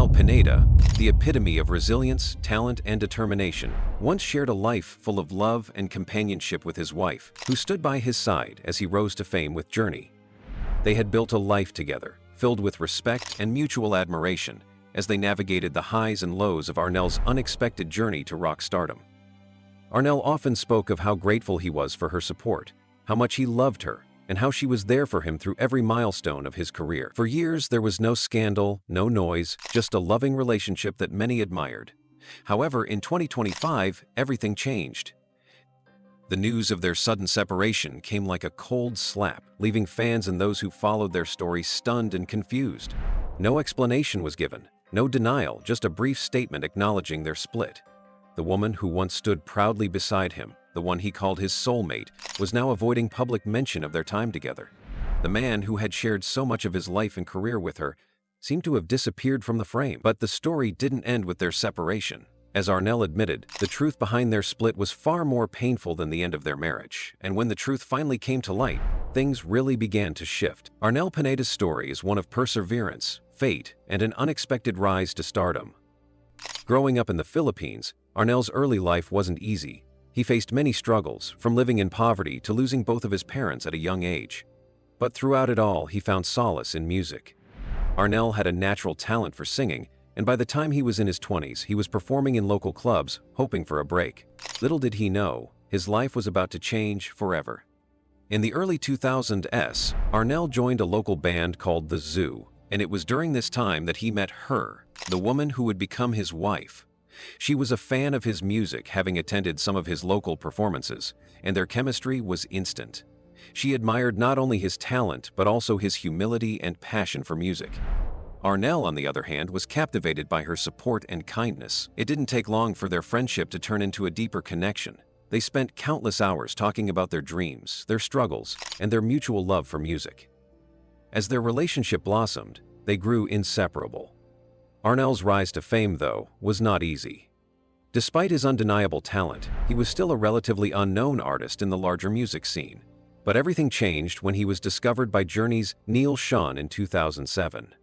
Arnel Pineda, the epitome of resilience, talent, and determination, once shared a life full of love and companionship with his wife, who stood by his side as he rose to fame with Journey. They had built a life together, filled with respect and mutual admiration, as they navigated the highs and lows of Arnel's unexpected journey to rock stardom. Arnel often spoke of how grateful he was for her support, how much he loved her, and how she was there for him through every milestone of his career. For years, there was no scandal, no noise, just a loving relationship that many admired. However, in 2025, everything changed. The news of their sudden separation came like a cold slap, leaving fans and those who followed their story stunned and confused. No explanation was given, no denial, just a brief statement acknowledging their split. The woman who once stood proudly beside him, the one he called his soulmate, was now avoiding public mention of their time together. The man who had shared so much of his life and career with her seemed to have disappeared from the frame. But the story didn't end with their separation. As Arnel admitted, the truth behind their split was far more painful than the end of their marriage, and when the truth finally came to light, things really began to shift. Arnel Pineda's story is one of perseverance, fate, and an unexpected rise to stardom. Growing up in the Philippines, Arnel's early life wasn't easy. He faced many struggles, from living in poverty to losing both of his parents at a young age. But throughout it all, he found solace in music. Arnel had a natural talent for singing, and by the time he was in his 20s, he was performing in local clubs, hoping for a break. Little did he know, his life was about to change forever. In the early 2000s, Arnel joined a local band called The Zoo, and it was during this time that he met her, the woman who would become his wife. She was a fan of his music, having attended some of his local performances, and their chemistry was instant. She admired not only his talent, but also his humility and passion for music. Arnel, on the other hand, was captivated by her support and kindness. It didn't take long for their friendship to turn into a deeper connection. They spent countless hours talking about their dreams, their struggles, and their mutual love for music. As their relationship blossomed, they grew inseparable. Arnel's rise to fame, though, was not easy. Despite his undeniable talent, he was still a relatively unknown artist in the larger music scene. But everything changed when he was discovered by Journey's Neil Schon in 2007.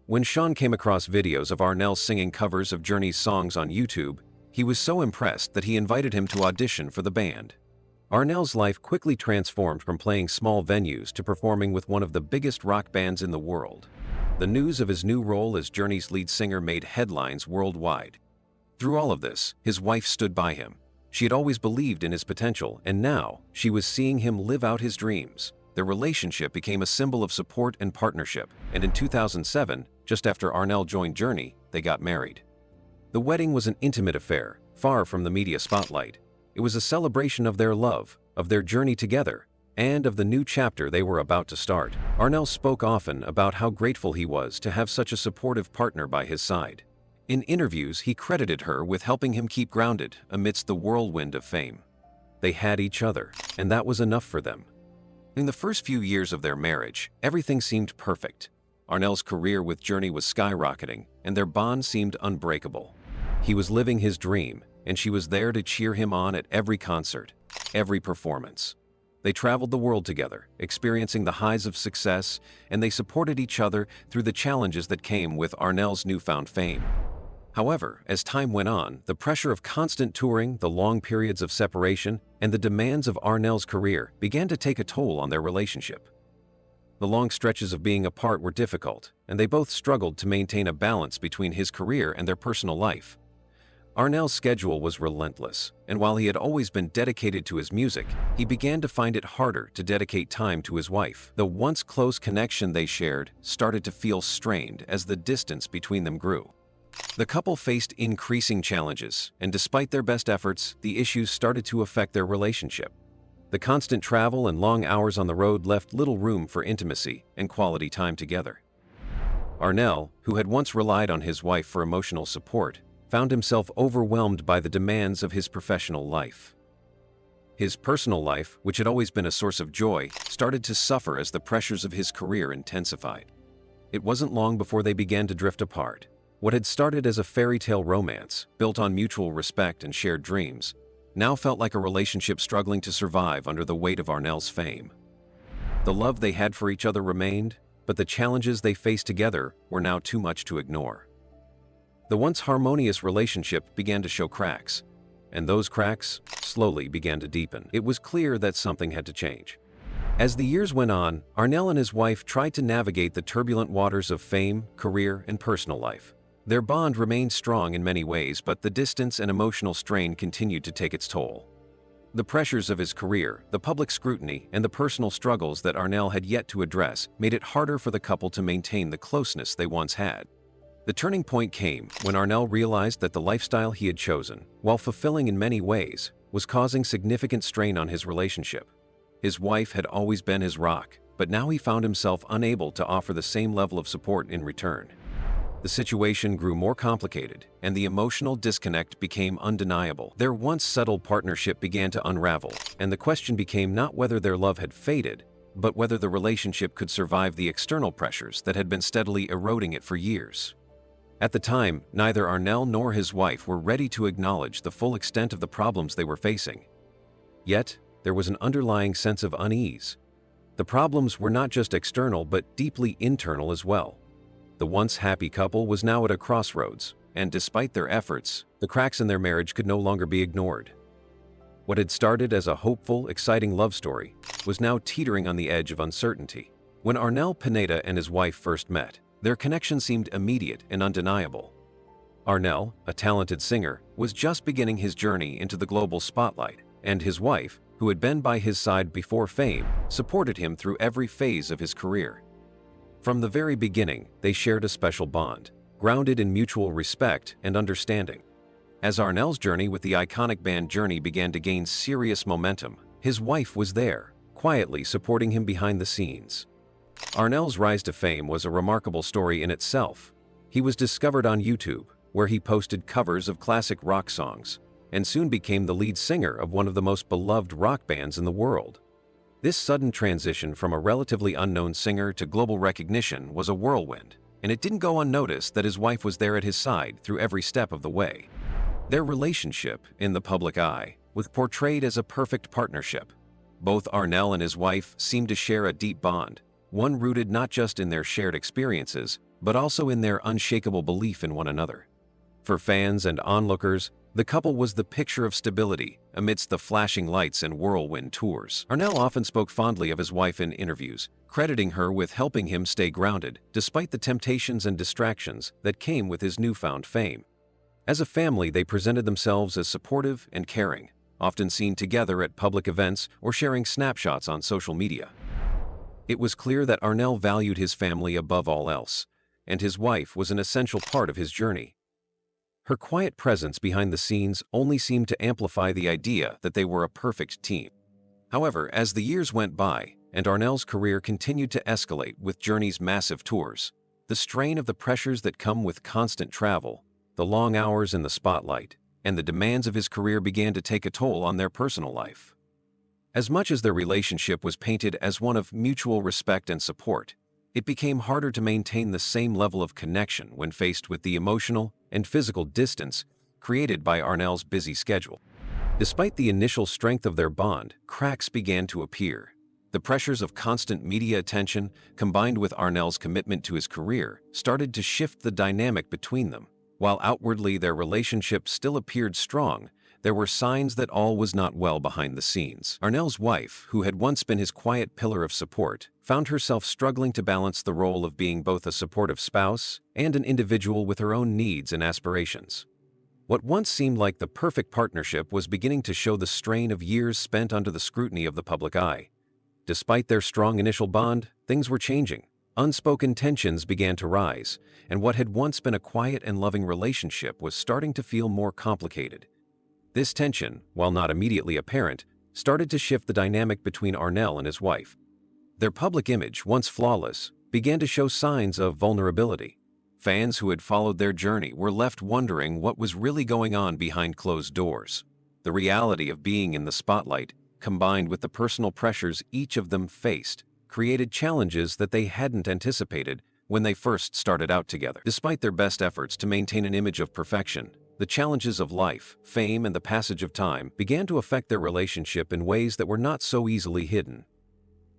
When Schon came across videos of Arnel singing covers of Journey's songs on YouTube, he was so impressed that he invited him to audition for the band. Arnel's life quickly transformed from playing small venues to performing with one of the biggest rock bands in the world. The news of his new role as Journey's lead singer made headlines worldwide. Through all of this, his wife stood by him. She had always believed in his potential, and now she was seeing him live out his dreams. Their relationship became a symbol of support and partnership, and in 2007, just after Arnel joined Journey, they got married. The wedding was an intimate affair, far from the media spotlight. It was a celebration of their love, of their journey together, and of the new chapter they were about to start. Arnel spoke often about how grateful he was to have such a supportive partner by his side. In interviews, he credited her with helping him keep grounded amidst the whirlwind of fame. They had each other, and that was enough for them. In the first few years of their marriage, everything seemed perfect. Arnel's career with Journey was skyrocketing, and their bond seemed unbreakable. He was living his dream, and she was there to cheer him on at every concert, every performance. They traveled the world together, experiencing the highs of success, and they supported each other through the challenges that came with Arnel's newfound fame. However, as time went on, the pressure of constant touring, the long periods of separation, and the demands of Arnel's career began to take a toll on their relationship. The long stretches of being apart were difficult, and they both struggled to maintain a balance between his career and their personal life. Arnel's schedule was relentless, and while he had always been dedicated to his music, he began to find it harder to dedicate time to his wife. The once close connection they shared started to feel strained as the distance between them grew. The couple faced increasing challenges, and despite their best efforts, the issues started to affect their relationship. The constant travel and long hours on the road left little room for intimacy and quality time together. Arnel, who had once relied on his wife for emotional support, found himself overwhelmed by the demands of his professional life. His personal life, which had always been a source of joy, started to suffer as the pressures of his career intensified. It wasn't long before they began to drift apart. What had started as a fairy tale romance, built on mutual respect and shared dreams, now felt like a relationship struggling to survive under the weight of Arnel's fame. The love they had for each other remained, but the challenges they faced together were now too much to ignore. The once harmonious relationship began to show cracks, and those cracks slowly began to deepen. It was clear that something had to change. As the years went on, Arnel and his wife tried to navigate the turbulent waters of fame, career, and personal life. Their bond remained strong in many ways, but the distance and emotional strain continued to take its toll. The pressures of his career, the public scrutiny, and the personal struggles that Arnel had yet to address made it harder for the couple to maintain the closeness they once had. The turning point came when Arnel realized that the lifestyle he had chosen, while fulfilling in many ways, was causing significant strain on his relationship. His wife had always been his rock, but now he found himself unable to offer the same level of support in return. The situation grew more complicated, and the emotional disconnect became undeniable. Their once settled partnership began to unravel, and the question became not whether their love had faded, but whether the relationship could survive the external pressures that had been steadily eroding it for years. At the time, neither Arnel nor his wife were ready to acknowledge the full extent of the problems they were facing. Yet, there was an underlying sense of unease. The problems were not just external but deeply internal as well. The once happy couple was now at a crossroads, and despite their efforts, the cracks in their marriage could no longer be ignored. What had started as a hopeful, exciting love story was now teetering on the edge of uncertainty. When Arnel Pineda and his wife first met, their connection seemed immediate and undeniable. Arnel, a talented singer, was just beginning his journey into the global spotlight, and his wife, who had been by his side before fame, supported him through every phase of his career. From the very beginning, they shared a special bond, grounded in mutual respect and understanding. As Arnel's journey with the iconic band Journey began to gain serious momentum, his wife was there, quietly supporting him behind the scenes. Arnel's rise to fame was a remarkable story in itself. He was discovered on YouTube, where he posted covers of classic rock songs, and soon became the lead singer of one of the most beloved rock bands in the world. This sudden transition from a relatively unknown singer to global recognition was a whirlwind, and it didn't go unnoticed that his wife was there at his side through every step of the way. Their relationship, in the public eye, was portrayed as a perfect partnership. Both Arnel and his wife seemed to share a deep bond, one rooted not just in their shared experiences, but also in their unshakable belief in one another. For fans and onlookers, the couple was the picture of stability amidst the flashing lights and whirlwind tours. Arnel often spoke fondly of his wife in interviews, crediting her with helping him stay grounded despite the temptations and distractions that came with his newfound fame. As a family, they presented themselves as supportive and caring, often seen together at public events or sharing snapshots on social media. It was clear that Arnel valued his family above all else, and his wife was an essential part of his journey. Her quiet presence behind the scenes only seemed to amplify the idea that they were a perfect team. However, as the years went by and Arnel's career continued to escalate with Journey's massive tours, the strain of the pressures that come with constant travel, the long hours in the spotlight, and the demands of his career began to take a toll on their personal life. As much as their relationship was painted as one of mutual respect and support, it became harder to maintain the same level of connection when faced with the emotional and physical distance created by Arnel's busy schedule. Despite the initial strength of their bond, cracks began to appear. The pressures of constant media attention, combined with Arnel's commitment to his career, started to shift the dynamic between them. While outwardly their relationship still appeared strong, there were signs that all was not well behind the scenes. Arnel's wife, who had once been his quiet pillar of support, found herself struggling to balance the role of being both a supportive spouse and an individual with her own needs and aspirations. What once seemed like the perfect partnership was beginning to show the strain of years spent under the scrutiny of the public eye. Despite their strong initial bond, things were changing. Unspoken tensions began to rise, and what had once been a quiet and loving relationship was starting to feel more complicated. This tension, while not immediately apparent, started to shift the dynamic between Arnel and his wife. Their public image, once flawless, began to show signs of vulnerability. Fans who had followed their journey were left wondering what was really going on behind closed doors. The reality of being in the spotlight, combined with the personal pressures each of them faced, created challenges that they hadn't anticipated when they first started out together. Despite their best efforts to maintain an image of perfection, the challenges of life, fame, and the passage of time began to affect their relationship in ways that were not so easily hidden.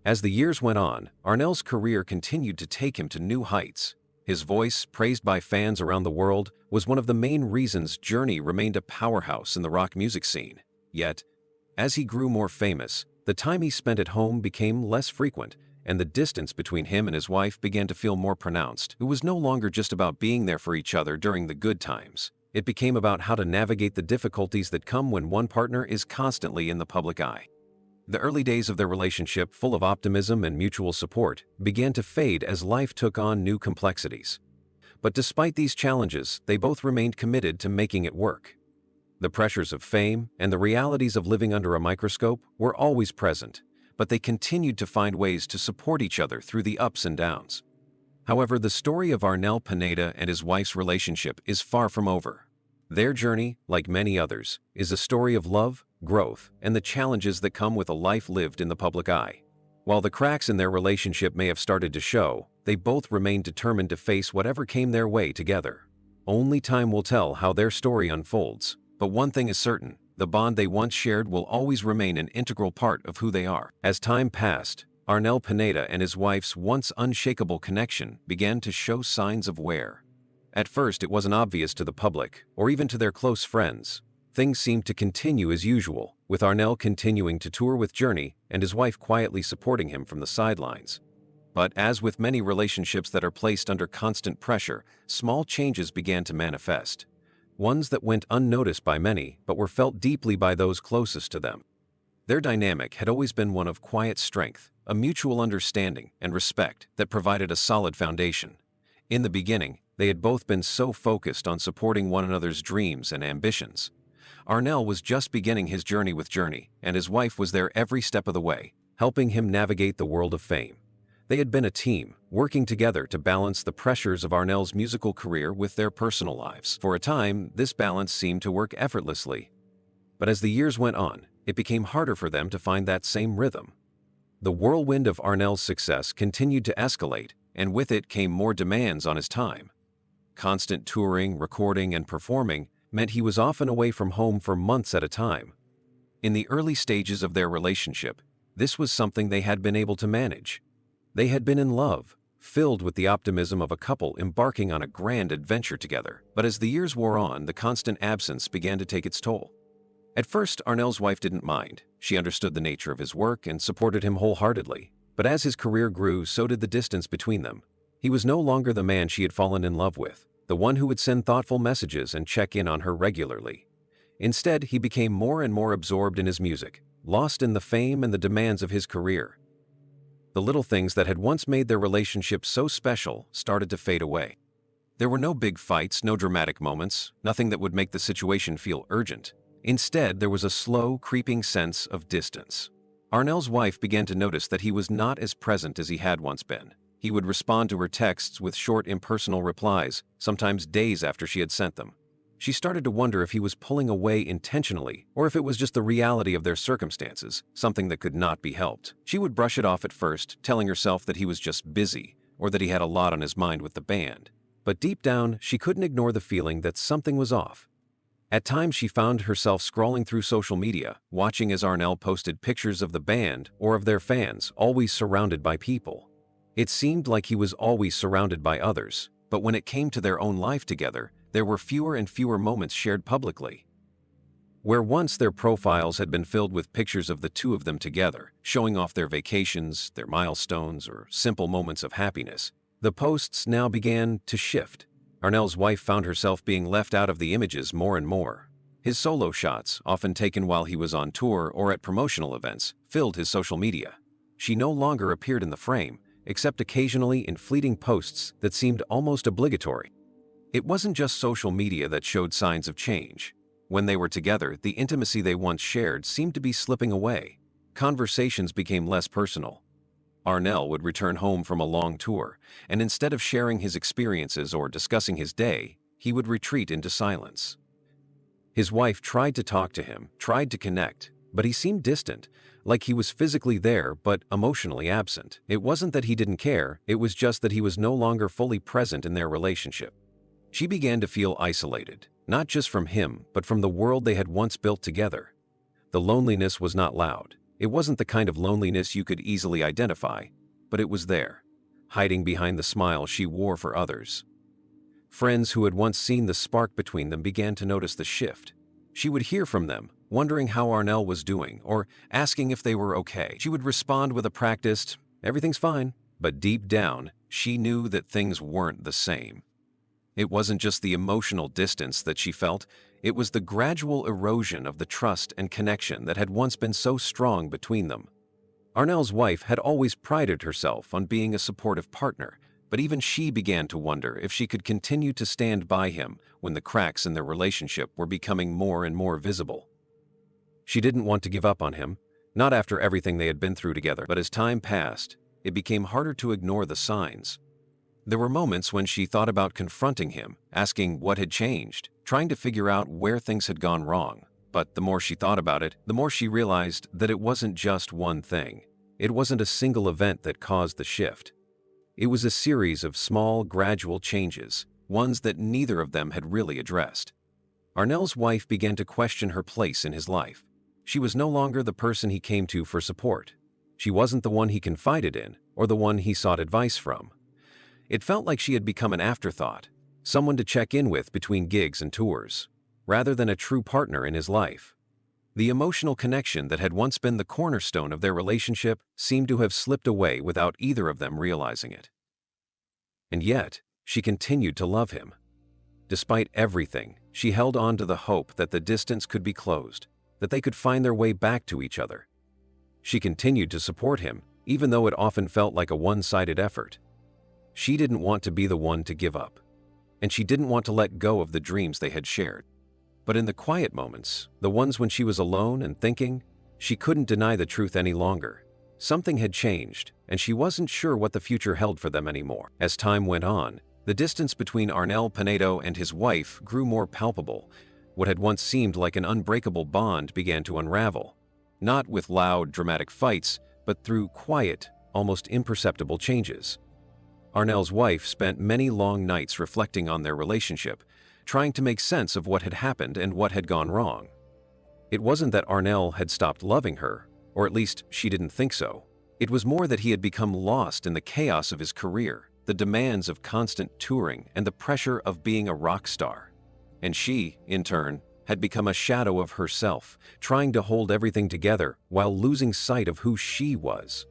As the years went on, Arnel's career continued to take him to new heights. His voice, praised by fans around the world, was one of the main reasons Journey remained a powerhouse in the rock music scene. Yet, as he grew more famous, the time he spent at home became less frequent, and the distance between him and his wife began to feel more pronounced. It was no longer just about being there for each other during the good times. It became about how to navigate the difficulties that come when one partner is constantly in the public eye. The early days of their relationship, full of optimism and mutual support, began to fade as life took on new complexities. But despite these challenges, they both remained committed to making it work. The pressures of fame and the realities of living under a microscope were always present, but they continued to find ways to support each other through the ups and downs. However, the story of Arnel Pineda and his wife's relationship is far from over. Their journey, like many others, is a story of love, growth, and the challenges that come with a life lived in the public eye. While the cracks in their relationship may have started to show, they both remained determined to face whatever came their way together. Only time will tell how their story unfolds, but one thing is certain: the bond they once shared will always remain an integral part of who they are. As time passed, Arnel Pineda and his wife's once unshakable connection began to show signs of wear. At first, it wasn't obvious to the public, or even to their close friends. Things seemed to continue as usual, with Arnel continuing to tour with Journey and his wife quietly supporting him from the sidelines. But as with many relationships that are placed under constant pressure, small changes began to manifest. Ones that went unnoticed by many, but were felt deeply by those closest to them. Their dynamic had always been one of quiet strength, a mutual understanding and respect that provided a solid foundation. In the beginning, they had both been so focused on supporting one another's dreams and ambitions. Arnel was just beginning his journey with Journey, and his wife was there every step of the way, helping him navigate the world of fame. They had been a team, working together to balance the pressures of Arnel's musical career with their personal lives. For a time, this balance seemed to work effortlessly. But as the years went on, it became harder for them to find that same rhythm. The whirlwind of Arnel's success continued to escalate, and with it came more demands on his time. Constant touring, recording, and performing meant he was often away from home for months at a time. In the early stages of their relationship, this was something they had been able to manage. They had been in love, filled with the optimism of a couple embarking on a grand adventure together. But as the years wore on, the constant absence began to take its toll. At first, Arnel's wife didn't mind. She understood the nature of his work and supported him wholeheartedly. But as his career grew, so did the distance between them. He was no longer the man she had fallen in love with, the one who would send thoughtful messages and check in on her regularly. Instead, he became more and more absorbed in his music, lost in the fame and the demands of his career. The little things that had once made their relationship so special started to fade away. There were no big fights, no dramatic moments, nothing that would make the situation feel urgent. Instead, there was a slow, creeping sense of distance. Arnel's wife began to notice that he was not as present as he had once been. He would respond to her texts with short, impersonal replies, sometimes days after she had sent them. She started to wonder if he was pulling away intentionally, or if it was just the reality of their circumstances, something that could not be helped. She would brush it off at first, telling herself that he was just busy, or that he had a lot on his mind with the band. But deep down, she couldn't ignore the feeling that something was off. At times, she found herself scrolling through social media, watching as Arnel posted pictures of the band or of their fans, always surrounded by people. It seemed like he was always surrounded by others, but when it came to their own life together, there were fewer and fewer moments shared publicly. Where once their profiles had been filled with pictures of the two of them together, showing off their vacations, their milestones, or simple moments of happiness, the posts now began to shift. Arnel's wife found herself being left out of the images more and more. His solo shots, often taken while he was on tour or at promotional events, filled his social media. She no longer appeared in the frame, except occasionally in fleeting posts that seemed almost obligatory. It wasn't just social media that showed signs of change. When they were together, the intimacy they once shared seemed to be slipping away. Conversations became less personal. Arnel would return home from a long tour, and instead of sharing his experiences or discussing his day, he would retreat into silence. His wife tried to talk to him, tried to connect, but he seemed distant, like he was physically there but emotionally absent. It wasn't that he didn't care, it was just that he was no longer fully present in their relationship. She began to feel isolated, not just from him, but from the world they had once built together. The loneliness was not loud. It wasn't the kind of loneliness you could easily identify, but it was there, hiding behind the smile she wore for others. Friends who had once seen the spark between them began to notice the shift. She would hear from them, wondering how Arnel was doing, or asking if they were okay. She would respond with a practiced, "Everything's fine," but deep down, she knew that things weren't the same. It wasn't just the emotional distance that she felt, it was the gradual erosion of the trust and connection that had once been so strong between them. Arnel's wife had always prided herself on being a supportive partner, but even she began to wonder if she could continue to stand by him when the cracks in their relationship were becoming more and more visible. She didn't want to give up on him, not after everything they had been through together, but as time passed, it became harder to ignore the signs. There were moments when she thought about confronting him, asking what had changed, trying to figure out where things had gone wrong. But the more she thought about it, the more she realized that it wasn't just one thing. It wasn't a single event that caused the shift. It was a series of small, gradual changes, ones that neither of them had really addressed. Arnel's wife began to question her place in his life. She was no longer the person he came to for support. She wasn't the one he confided in, or the one he sought advice from. It felt like she had become an afterthought, someone to check in with between gigs and tours, rather than a true partner in his life. The emotional connection that had once been the cornerstone of their relationship seemed to have slipped away without either of them realizing it. And yet, she continued to love him. Despite everything, she held on to the hope that the distance could be closed, that they could find their way back to each other. She continued to support him, even though it often felt like a one-sided effort. She didn't want to be the one to give up, and she didn't want to let go of the dreams they had shared. But in the quiet moments, the ones when she was alone and thinking, she couldn't deny the truth any longer. Something had changed, and she wasn't sure what the future held for them anymore. As time went on, the distance between Arnel Pineda and his wife grew more palpable. What had once seemed like an unbreakable bond began to unravel, not with loud, dramatic fights, but through quiet, almost imperceptible changes. Arnel's wife spent many long nights reflecting on their relationship, trying to make sense of what had happened and what had gone wrong. It wasn't that Arnel had stopped loving her, or at least she didn't think so. It was more that he had become lost in the chaos of his career, the demands of constant touring, and the pressure of being a rock star. And she, in turn, had become a shadow of herself, trying to hold everything together while losing sight of who she was.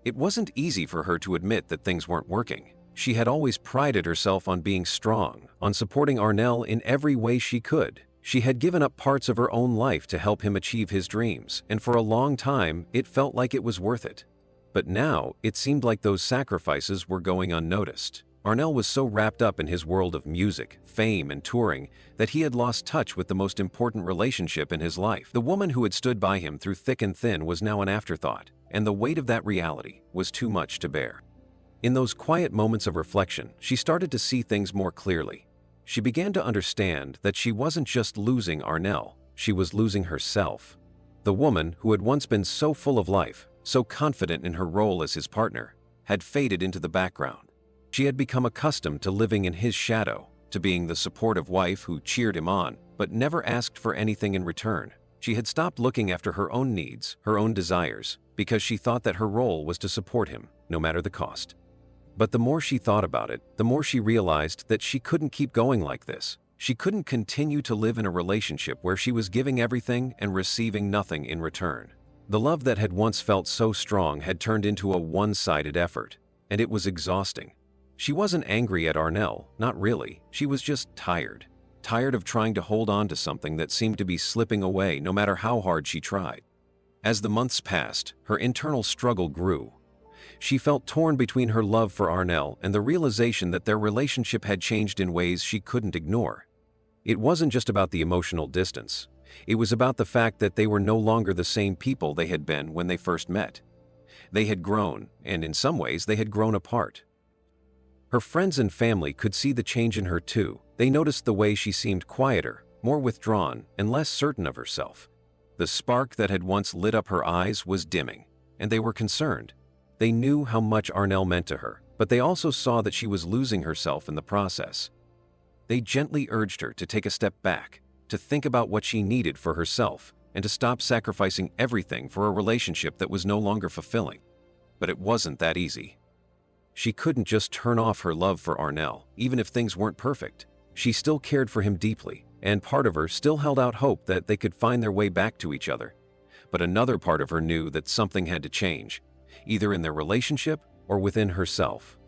It wasn't easy for her to admit that things weren't working. She had always prided herself on being strong, on supporting Arnel in every way she could. She had given up parts of her own life to help him achieve his dreams, and for a long time, it felt like it was worth it. But now, it seemed like those sacrifices were going unnoticed. Arnel was so wrapped up in his world of music, fame, and touring that he had lost touch with the most important relationship in his life. The woman who had stood by him through thick and thin was now an afterthought, and the weight of that reality was too much to bear. In those quiet moments of reflection, she started to see things more clearly. She began to understand that she wasn't just losing Arnel, she was losing herself. The woman who had once been so full of life, so confident in her role as his partner, had faded into the background. She had become accustomed to living in his shadow, to being the supportive wife who cheered him on, but never asked for anything in return. She had stopped looking after her own needs, her own desires, because she thought that her role was to support him, no matter the cost. But the more she thought about it, the more she realized that she couldn't keep going like this. She couldn't continue to live in a relationship where she was giving everything and receiving nothing in return. The love that had once felt so strong had turned into a one-sided effort, and it was exhausting. She wasn't angry at Arnel, not really. She was just tired. Tired of trying to hold on to something that seemed to be slipping away no matter how hard she tried. As the months passed, her internal struggle grew. She felt torn between her love for Arnel and the realization that their relationship had changed in ways she couldn't ignore. It wasn't just about the emotional distance. It was about the fact that they were no longer the same people they had been when they first met. They had grown, and in some ways they had grown apart. Her friends and family could see the change in her too. They noticed the way she seemed quieter, more withdrawn, and less certain of herself. The spark that had once lit up her eyes was dimming, and they were concerned. They knew how much Arnel meant to her, but they also saw that she was losing herself in the process. They gently urged her to take a step back, to think about what she needed for herself, and to stop sacrificing everything for a relationship that was no longer fulfilling. But it wasn't that easy. She couldn't just turn off her love for Arnel, even if things weren't perfect. She still cared for him deeply, and part of her still held out hope that they could find their way back to each other. But another part of her knew that something had to change, either in their relationship or within herself.